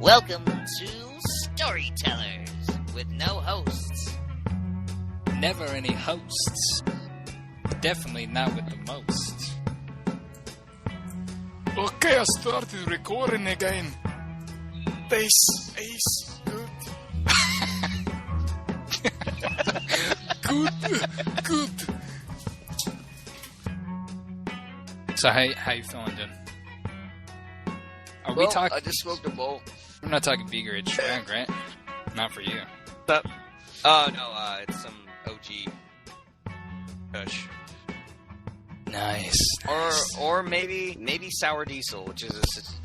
Welcome to Storytellers with no hosts. Never any hosts. Definitely not with the most. Okay, I started recording again. Ace, good. Good. So how you feeling, dude? Are we Well, talking? I just smoked a bowl. We're not talking Beagerage Drag, right? Not for you. Oh, no, it's some OG Kush. Nice. Or maybe Sour Diesel, which is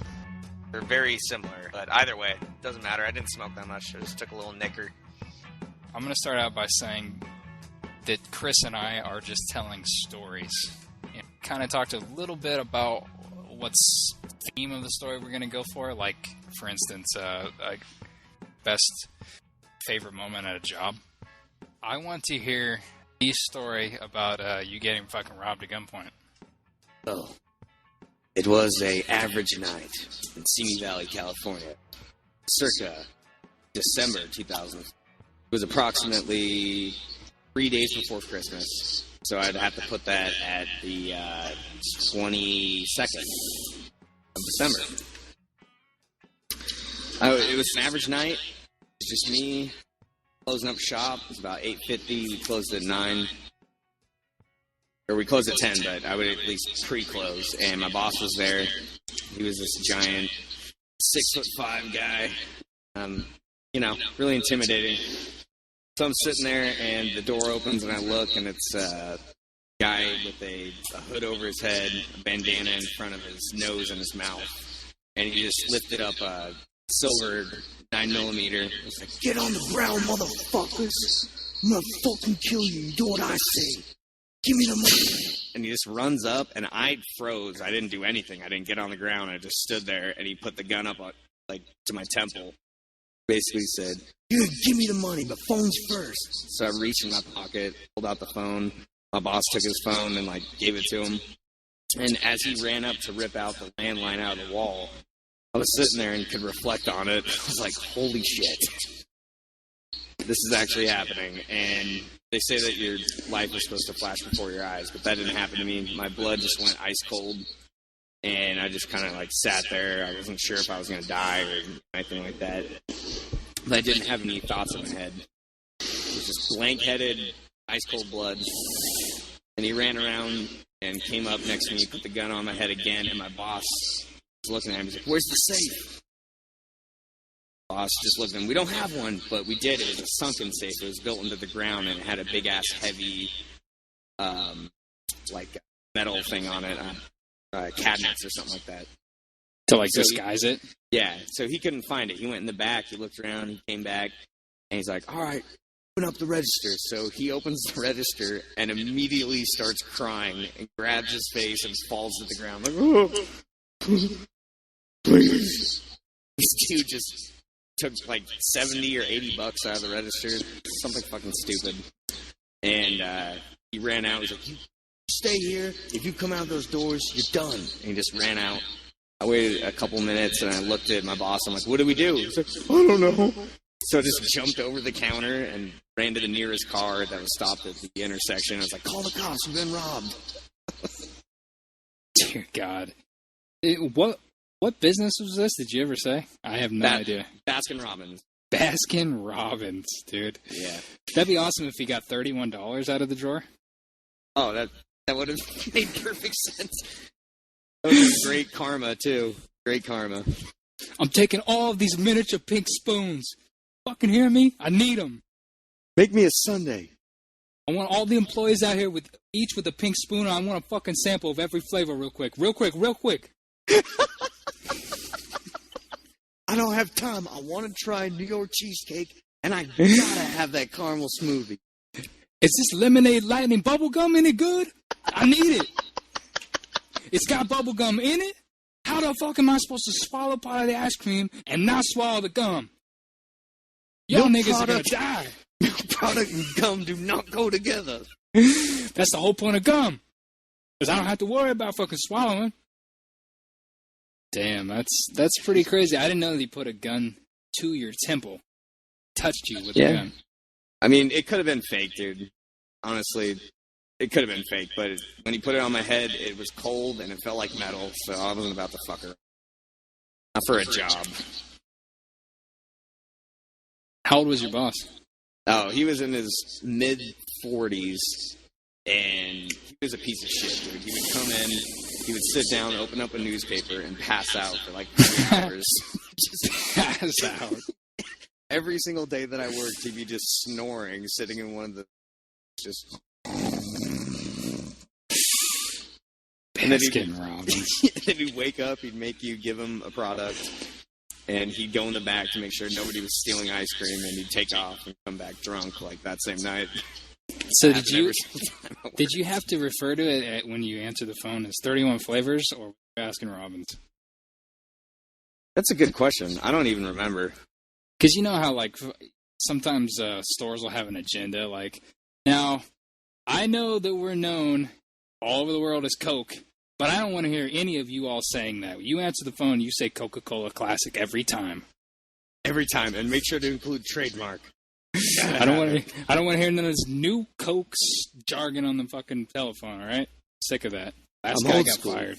they're very similar. But either way, doesn't matter. I didn't smoke that much. I just took a little nicker. I'm going to start out by saying that Chris and I are just telling stories. Kind of talked a little bit about what's the theme of the story we're going to go for. Like, for instance, like best favorite moment at a job. I want to hear the story about you getting fucking robbed at gunpoint. Oh, it was a average night in Simi Valley, California, circa December 2000. It was approximately 3 days before Christmas, so I'd have to put that at the 22nd of December. It was an average night. It was just me closing up shop. It was about 8:50. We closed at 9. Or we closed at 10, but I would at least pre-close. And my boss was there. He was this giant 6'5" guy. Really intimidating. So I'm sitting there, and the door opens, and I look, and it's a guy with a hood over his head, a bandana in front of his nose and his mouth. And he just lifted up a silver 9mm. He's like, "Get on the ground, motherfuckers. I'm gonna fucking kill you. You do what I say. Give me the money." And he just runs up, and I froze. I didn't do anything. I didn't get on the ground. I just stood there, and he put the gun up, to my temple. Basically said, "You give me the money, but phone's first." So I reached in my pocket, pulled out the phone. My boss took his phone and, gave it to him. And as he ran up to rip out the landline out of the wall, I was sitting there and could reflect on it. I was like, holy shit. This is actually happening. And they say that your life is supposed to flash before your eyes, but that didn't happen to me. My blood just went ice cold. And I just kind of, sat there. I wasn't sure if I was going to die or anything like that. But I didn't have any thoughts in my head. It was just blank-headed, ice-cold blood. And he ran around and came up next to me, put the gun on my head again, and my boss was looking at him. He's like, "Where's the safe?" Boss just looked at him. "We don't have one, but we did. It was a sunken safe. It was built into the ground, and it had a big-ass heavy, metal thing on it, cabinets or something like that." To, disguise it? Yeah, so he couldn't find it. He went in the back, he looked around, he came back, and he's like, "All right, open up the register." So he opens the register and immediately starts crying and grabs his face and falls to the ground. Like, "Oh, please." This dude just took 70 or 80 bucks out of the register, something fucking stupid. And he ran out. He's like, "You stay here. If you come out those doors, you're done." And he just ran out. I waited a couple minutes, and I looked at my boss. I'm like, "What do we do?" He's like, "I don't know." So I just jumped over the counter and ran to the nearest car that was stopped at the intersection. I was like, "Call the cops. We've been robbed." Dear God. What business was this? Did you ever say? I have no idea. Baskin Robbins. Baskin Robbins, dude. Yeah. That'd be awesome if he got $31 out of the drawer. Oh, that would have made perfect sense. That was great karma, too. Great karma. "I'm taking all of these miniature pink spoons. Fucking hear me? I need them. Make me a sundae. I want all the employees out here with a pink spoon. And I want a fucking sample of every flavor real quick. Real quick. I don't have time. I want to try New York cheesecake, and I gotta have that caramel smoothie. Is this lemonade lightning bubblegum in it good? I need it. It's got bubblegum in it? How the fuck am I supposed to swallow part of the ice cream and not swallow the gum? Y'all niggas are gonna die. Product and gum do not go together. That's the whole point of gum. Because I don't have to worry about fucking swallowing. Damn, that's pretty crazy. I didn't know that he put a gun to your temple, touched you with a gun. I mean, it could have been fake, dude. Honestly, it could have been fake, but when he put it on my head, it was cold and it felt like metal, so I wasn't about to fuck her. Not for a job. How old was your boss? Oh, he was in his mid-40s, and he was a piece of shit, dude. He would come in, he would sit down, open up a newspaper, and pass out for like 3 hours. Just Pass out. every single day that I worked, he'd be just snoring, sitting in one of the... just... And Baskin Robbins. then he'd wake up, he'd make you give him a product, and he'd go in the back to make sure nobody was stealing ice cream, and he'd take off and come back drunk like that same night. So did you have to refer to it when you answer the phone as 31 flavors or Baskin Robbins? That's a good question. I don't even remember. Because you know how, like, sometimes stores will have an agenda. Like, now, I know that we're known all over the world as Coke, but I don't want to hear any of you all saying that. You answer the phone, you say Coca-Cola Classic every time. Every time, and make sure to include trademark. I don't want to hear none of this new Coke's jargon on the fucking telephone, all right? Sick of that. Last guy got fired.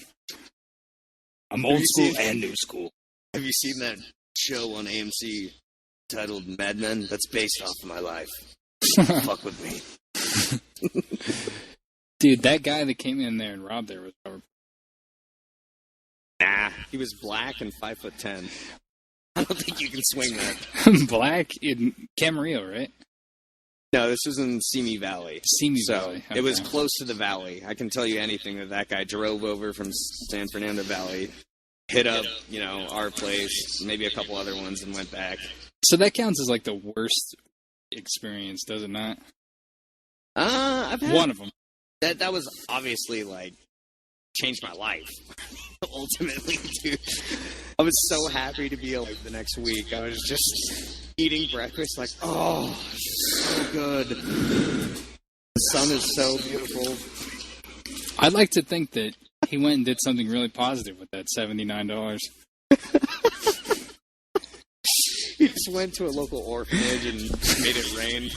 I'm old school and new school. Have you seen that show on AMC titled Mad Men? That's based off of my life. Fuck with me. Dude, that guy that came in there and robbed there was Robert. Nah, he was black and 5'10". I don't think you can swing that. Black in Camarillo, right? No, this was in Simi Valley. Valley. Okay. It was close to the valley. I can tell you anything that guy drove over from San Fernando Valley, hit up, our place, maybe a couple other ones, and went back. So that counts as like the worst experience, does it not? I've had one of them. That was obviously like changed my life. Ultimately, dude. I was so happy to be alive the next week. I was just eating breakfast like, oh, so good. The sun is so beautiful. I'd like to think that he went and did something really positive with that $79. He just went to a local orphanage and made it rain.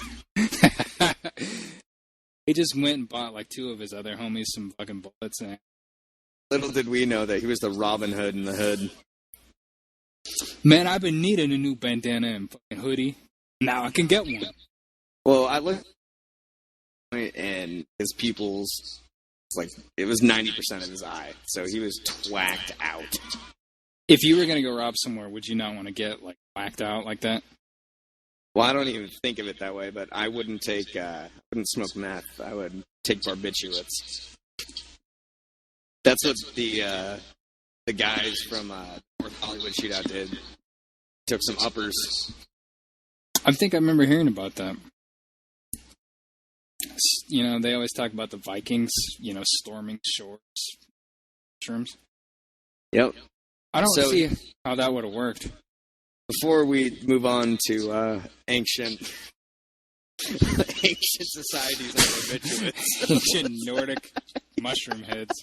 He just went and bought like 2 of his other homies some fucking bullets. And little did we know that he was the Robin Hood in the hood. Man, I've been needing a new bandana and fucking hoodie. Now I can get one. Well, I looked and his pupils, like, it was 90% of his eye. So he was twacked out. If you were going to go rob somewhere, would you not want to get, like, whacked out like that? Well, I don't even think of it that way, but I wouldn't wouldn't smoke meth. I would take barbiturates. That's what the guys from North Hollywood shootout did. Took some uppers. I think I remember hearing about that. They always talk about the Vikings, storming shores, mushrooms. Yep. I don't see how that would have worked. Before we move on to ancient societies and barbiturates. Ancient Nordic mushroom heads.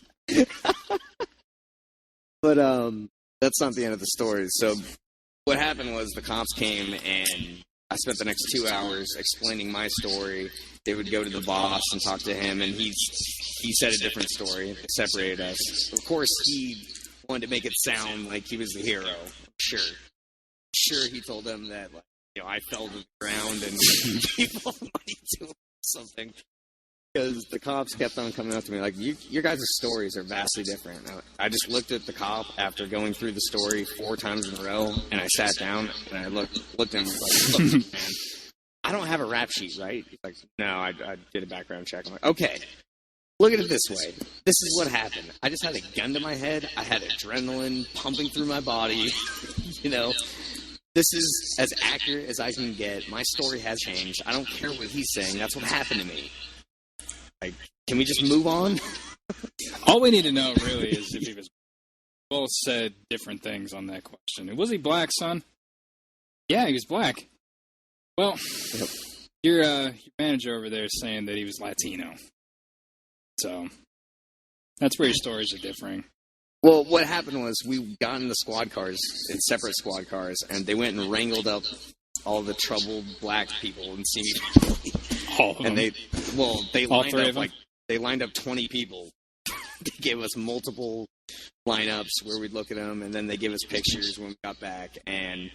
But that's not the end of the story. So what happened was the cops came and I spent the next 2 hours explaining my story. They would go to the boss and talk to him, and he said a different story. It separated us. Of course, he wanted to make it sound like he was the hero. Sure, he told them that, I fell to the ground and gave all the money to him or something. Because the cops kept on coming up to me like, your guys' stories are vastly different. I just looked at the cop after going through the story 4 times in a row, and I sat down, and I looked at him like, look, man, I don't have a rap sheet, right? He's like, no, I did a background check. I'm like, okay, look at it this way. This is what happened. I just had a gun to my head. I had adrenaline pumping through my body, This is as accurate as I can get. My story has changed. I don't care what he's saying. That's what happened to me. Like, can we just move on? All we need to know, really, is if he was... Both said different things on that question. Was he black, son? Yeah, he was black. Well, Yep. Your manager over there is saying that he was Latino. So, that's where your stories are differing. Well, what happened was we got in the squad cars, in separate squad cars, and they went and wrangled up all the troubled black people and see me. All of And them. they All lined three up of them? they lined up 20 people. They gave us multiple lineups where we'd look at them, and then they gave us pictures when we got back. And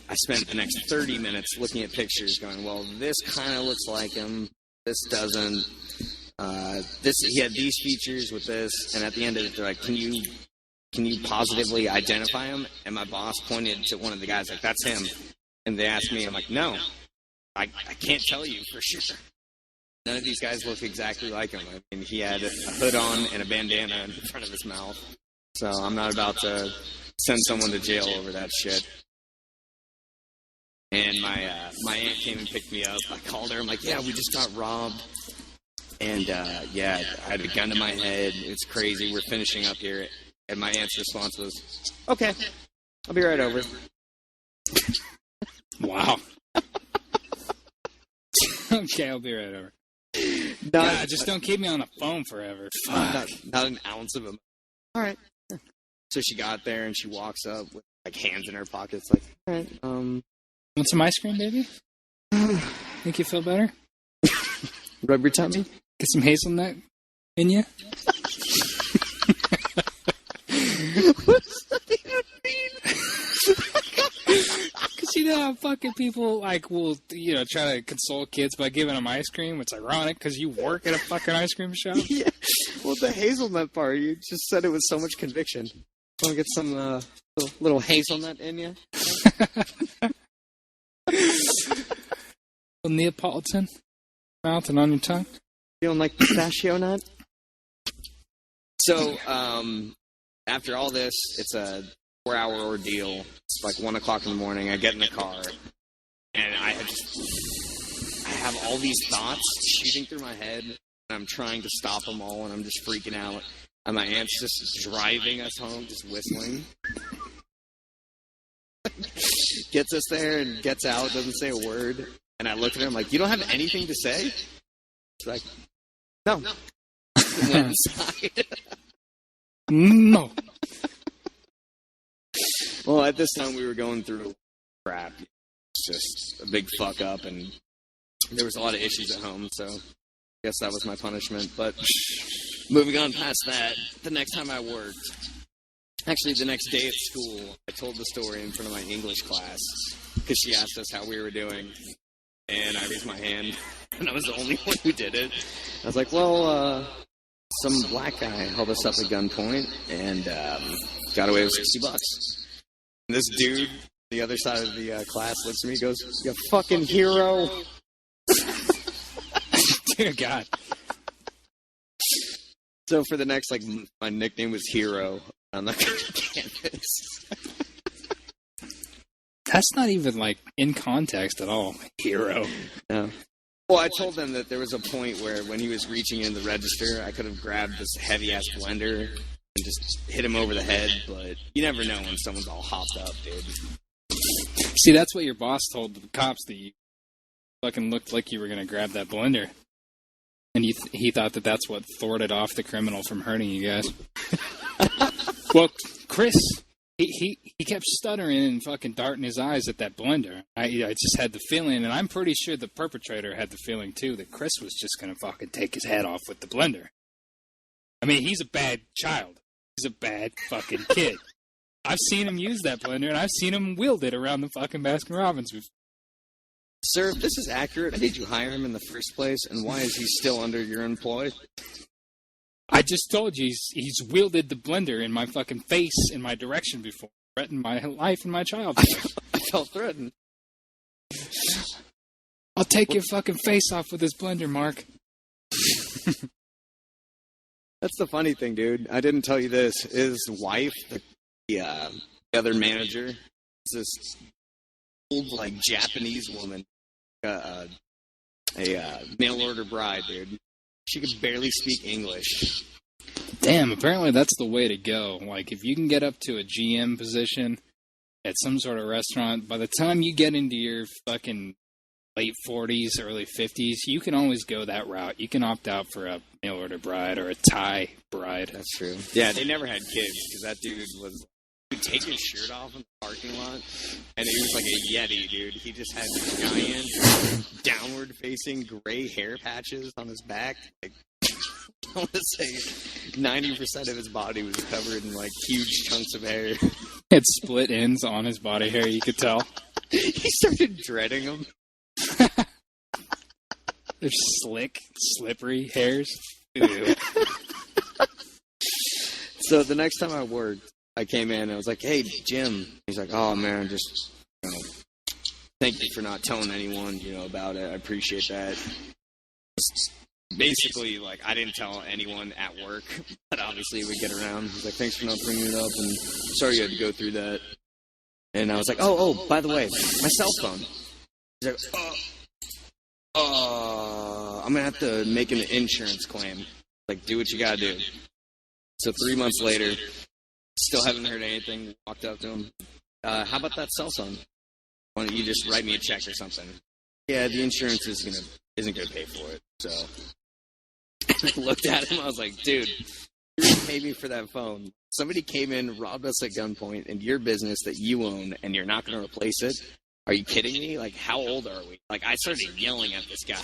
I spent the next 30 minutes looking at pictures, going, "Well, this kind of looks like him. This doesn't. He had these features with this." And at the end of it, they're like, "Can you positively identify him?" And my boss pointed to one of the guys, like, "That's him." And they asked me, I'm like, "No, I can't tell you for sure." None of these guys look exactly like him. I mean, he had a hood on and a bandana in front of his mouth. So I'm not about to send someone to jail over that shit. And my aunt came and picked me up. I called her. I'm like, "Yeah, we just got robbed." And, yeah, I had a gun to my head. It's crazy. We're finishing up here. And my aunt's response was, "Okay, I'll be right over." Wow. Okay, I'll be right over. Not, God, just don't keep me on the phone forever. Fuck. not an ounce of him. All right. So she got there and she walks up with like hands in her pockets, like, "All right, Want some ice cream, baby? Make you feel better? rub your tummy." Get some hazelnut in you? Because you know how fucking people, like, will, try to console kids by giving them ice cream? It's ironic because you work at a fucking ice cream shop. Yeah. Well, the hazelnut part, you just said it with so much conviction. Want to get some little hazelnut in you? A Neapolitan? Mouth and on your tongue? Feeling like pistachio nut? So, after all this, it's a 4-hour ordeal. It's like 1 o'clock in the morning. I get in the car, and I have all these thoughts shooting through my head, and I'm trying to stop them all, and I'm just freaking out. And my aunt's just driving us home, just whistling. Gets us there and gets out, doesn't say a word. And I look at her, I'm like, "You don't have anything to say?" She's like, "No." Went inside. No. Well, at this time, we were going through crap. It's just a big fuck up, and there was a lot of issues at home, so I guess that was my punishment. But moving on past that, the next time I worked, actually the next day at school, I told the story in front of my English class, because she asked us how we were doing, and I raised my hand, and I was the only one who did it. I was like, "Well, some black guy held us up at gunpoint, and got away with $60. And this dude, the other side of the class, looks at me and goes, "You fucking hero." Dear God. So for the next, my nickname was Hero on the campus. That's not even, in context at all. Hero. No. Well, I told them that there was a point where when he was reaching in the register, I could have grabbed this heavy-ass blender and just hit him over the head, but you never know when someone's all hopped up, dude. See, that's what your boss told the cops, that you fucking looked like you were going to grab that blender. And he thought that that's what thwarted off the criminal from hurting you guys. Well, Chris, he kept stuttering and fucking darting his eyes at that blender. I just had the feeling, and I'm pretty sure the perpetrator had the feeling too, that Chris was just going to fucking take his head off with the blender. I mean, he's a bad child. He's a bad fucking kid. I've seen him use that blender, and I've seen him wield it around the fucking Baskin-Robbins before. Sir, if this is accurate, why did you hire him in the first place, and why is he still under your employ? I just told you he's wielded the blender in my fucking face in my direction before, threatened my life and my childhood. I felt threatened. I'll take your fucking face off with this blender, Mark. That's the funny thing, dude. I didn't tell you this. His wife, the other manager, is this old, Japanese woman, a mail-order bride, dude. She could barely speak English. Damn, apparently that's the way to go. If you can get up to a GM position at some sort of restaurant, by the time you get into your fucking late 40s, early 50s, you can always go that route. You can opt out for a mail order bride or a Thai bride. That's true. Yeah, they never had kids because that dude would take his shirt off in the parking lot, and he was like a Yeti, dude. He just had giant, downward-facing gray hair patches on his back. Like, I want to say 90% of his body was covered in, like, huge chunks of hair. Had split ends on his body hair, you could tell. He started dreading them. They're slick, slippery hairs. Ew. So the next time I worked, I came in and I was like, "Hey, Jim." He's like, "Oh man, just thank you for not telling anyone, about it. I appreciate that." Basically, like, I didn't tell anyone at work, but obviously we get around. He's like, "Thanks for not bringing it up, and sorry you had to go through that." And I was like, "Oh, by the way, my cell phone." He's like, I'm gonna have to make an insurance claim. Like, do what you gotta do." So 3 months later, still haven't heard anything. Walked up to him. How about that cell phone? Why don't you just write me a check or something? Yeah, the insurance isn't gonna pay for it. So I looked at him. I was like, "Dude, you're gonna pay me for that phone. Somebody came in, robbed us at gunpoint in your business that you own, and you're not gonna replace it? Are you kidding me? Like, how old are we?" Like, I started yelling at this guy.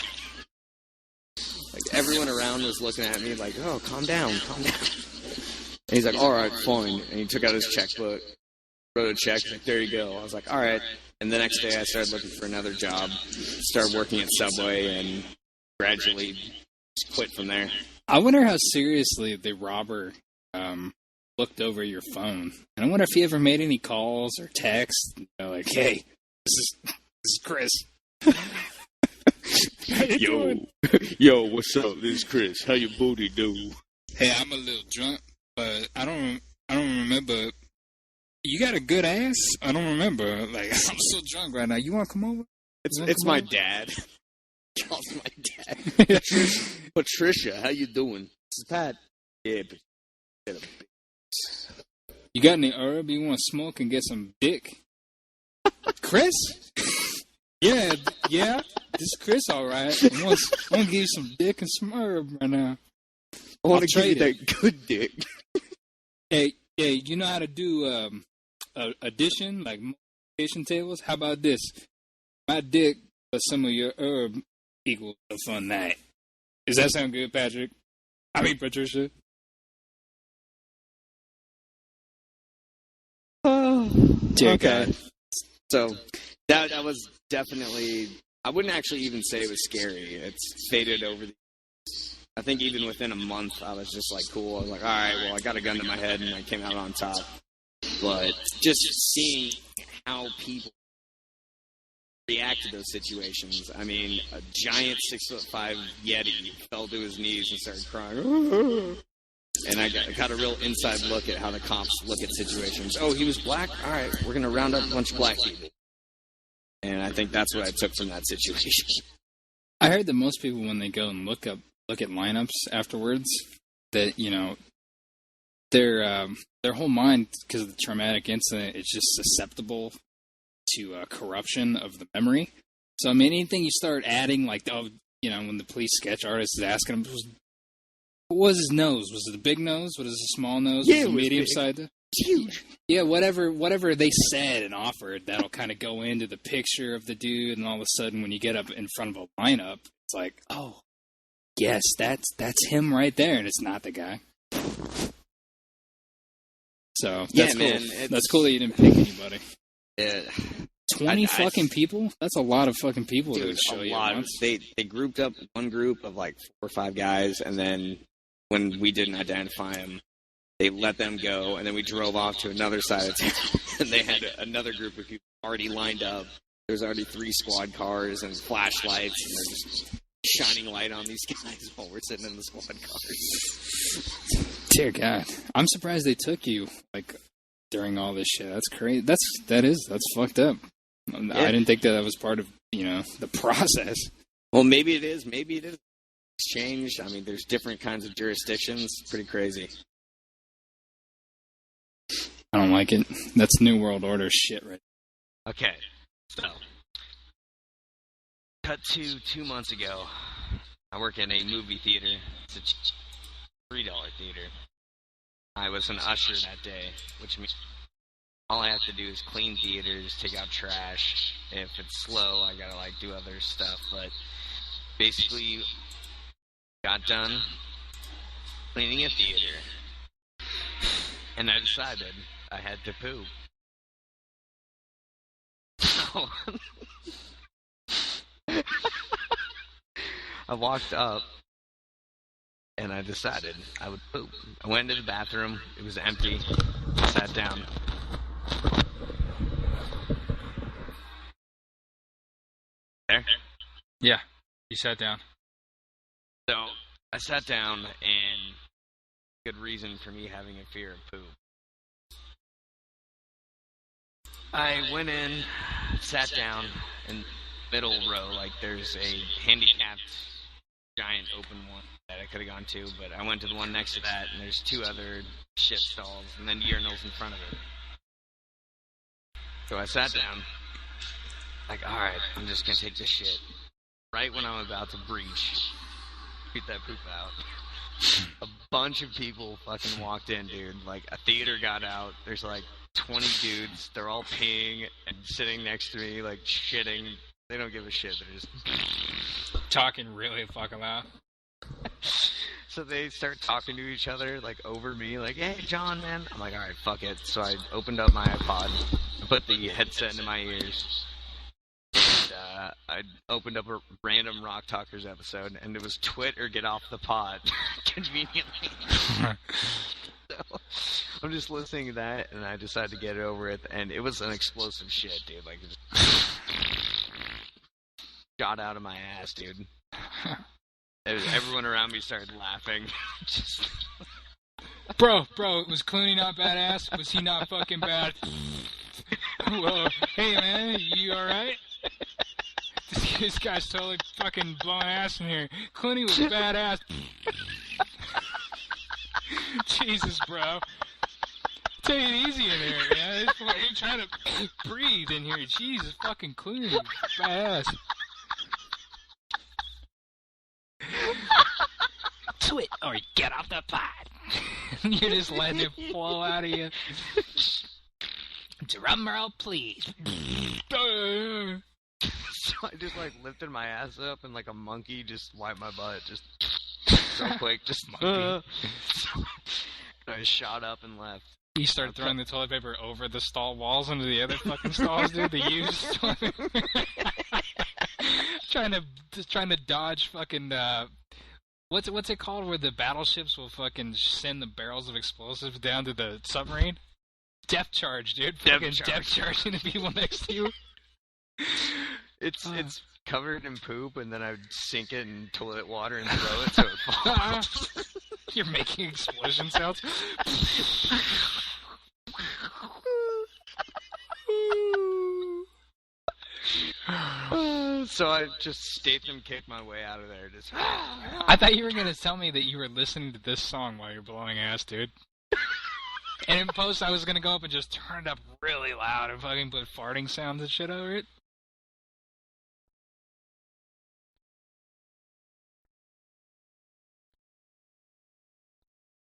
Like, everyone around was looking at me like, "Oh, calm down, calm down." And he's like, "All right, fine." And he took out his checkbook, wrote a check, like, "There you go." I was like, "All right." And the next day I started looking for another job, started working at Subway, and gradually just quit from there. I wonder how seriously the robber looked over your phone. And I wonder if he ever made any calls or texts. Like, "Hey, this is Chris." Yo, what's up? This is Chris. How your booty do? Hey, I'm a little drunk, but I don't remember. You got a good ass? I don't remember. Like, I'm so drunk right now. You want to come over? It's my dad. Charles, my dad. Patricia, how you doing? This is Pat. Yeah, but You got any herb you want to smoke and get some dick? Chris? Yeah. This is Chris, all right. I want to give you some dick and some herb right now. I want to give you that good dick. Hey, you know how to do addition, like multiplication tables? How about this? My dick plus some of your herb equals a fun night. Does that sound good, Patrick? I mean, Patricia. Oh, Dear okay. God. So that was definitely. I wouldn't actually even say it was scary. It's faded over I think even within a month, I was just like, cool. I was like, all right, well, I got a gun to my head, and I came out on top. But just seeing how people react to those situations. I mean, a giant 6'5" Yeti fell to his knees and started crying. And I got a real inside look at how the cops look at situations. Oh, he was black? All right, we're going to round up a bunch of black people. And I think that's what I took from that situation. I heard that most people, when they go and look at lineups afterwards, that, their whole mind, because of the traumatic incident, is just susceptible to corruption of the memory. So, I mean, anything you start adding, like, when the police sketch artist is asking him, what was his nose? Was it a big nose? Was it a small nose? Yeah, was it it was medium big. sized? Huge. Yeah, whatever they said and offered, that'll kind of go into the picture of the dude, and all of a sudden, when you get up in front of a lineup, it's like, oh, yes, that's him right there, and it's not the guy. So that's cool. Man, That's cool that you didn't pick anybody. Yeah. 20 fucking people? That's a lot of fucking people to show a you lot. at once. They grouped up one group of like 4 or 5 guys, and then when we didn't identify them, they let them go, and then we drove off to another side of town, and they had another group of people already lined up. There was already 3 squad cars and flashlights, and they're just shining light on these guys while we're sitting in the squad cars. Dear God. I'm surprised they took you, like, during all this shit. That's crazy. That's fucked up. I didn't think that was part of, the process. Well, maybe it is. Maybe it is. It's changed. I mean, there's different kinds of jurisdictions. It's pretty crazy. I don't like it. That's New World Order shit, right? Okay, so cut to 2 months ago. I work in a movie theater. It's a $3 theater. I was an usher that day, which means all I have to do is clean theaters, take out trash. If it's slow, I gotta like do other stuff. But basically, got done cleaning a theater, and I decided I had to poop. So I walked up, and I decided I would poop. I went into the bathroom. It was empty. Sat down. There? Yeah, you sat down. So I sat down, and good reason for me having a fear of poop. I went in, sat down in middle row, like there's a handicapped giant open one that I could have gone to, but I went to the one next to that, and there's 2 other shit stalls, and then urinals in front of it. So I sat down, like, alright, I'm just gonna take this shit. Right when I'm about to breach, shoot that poop out, a bunch of people fucking walked in, dude. Like, a theater got out, there's like 20 dudes, they're all peeing and sitting next to me, like, shitting. They don't give a shit, they're just Talking really fucking loud. So they start talking to each other, like, over me, like, hey, John, man. I'm like, alright, fuck it. So I opened up my iPod, I put the headset into my ears, and I opened up a random Rock Talkers episode, and it was Twit or Get Off the Pot, conveniently. So I'm just listening to that, and I decided to get it over with, and it was an explosive shit, dude. Like, it just shot out of my ass, dude. Everyone around me started laughing. Just... Bro, was Clooney not badass? Was he not fucking bad? Whoa, hey man, you alright? This guy's totally fucking blowing ass in here. Clooney was badass. Jesus, bro. Take it easy in there, man. You're trying to breathe in here. Jesus fucking Clooney. Badass. Twit or get off the pot. You're just letting it flow out of you. Drum roll, please. So I just, like, lifted my ass up and, like a monkey, just wiped my butt, just real quick, just monkey. I shot up and left. You started throwing the toilet paper over the stall walls into the other fucking stalls, dude. The used toilet paper. trying to dodge fucking what's it called where the battleships will fucking send the barrels of explosives down to the submarine? Depth charge, dude. Fucking depth charging the people next to you. It's covered in poop, and then I would sink it in toilet water and throw it so it falls. You're making explosion sounds. So I just Statham kicked my way out of there. Just. I thought you were gonna tell me that you were listening to this song while you're blowing ass, dude. And in post, I was gonna go up and just turn it up really loud and fucking put farting sounds and shit over it.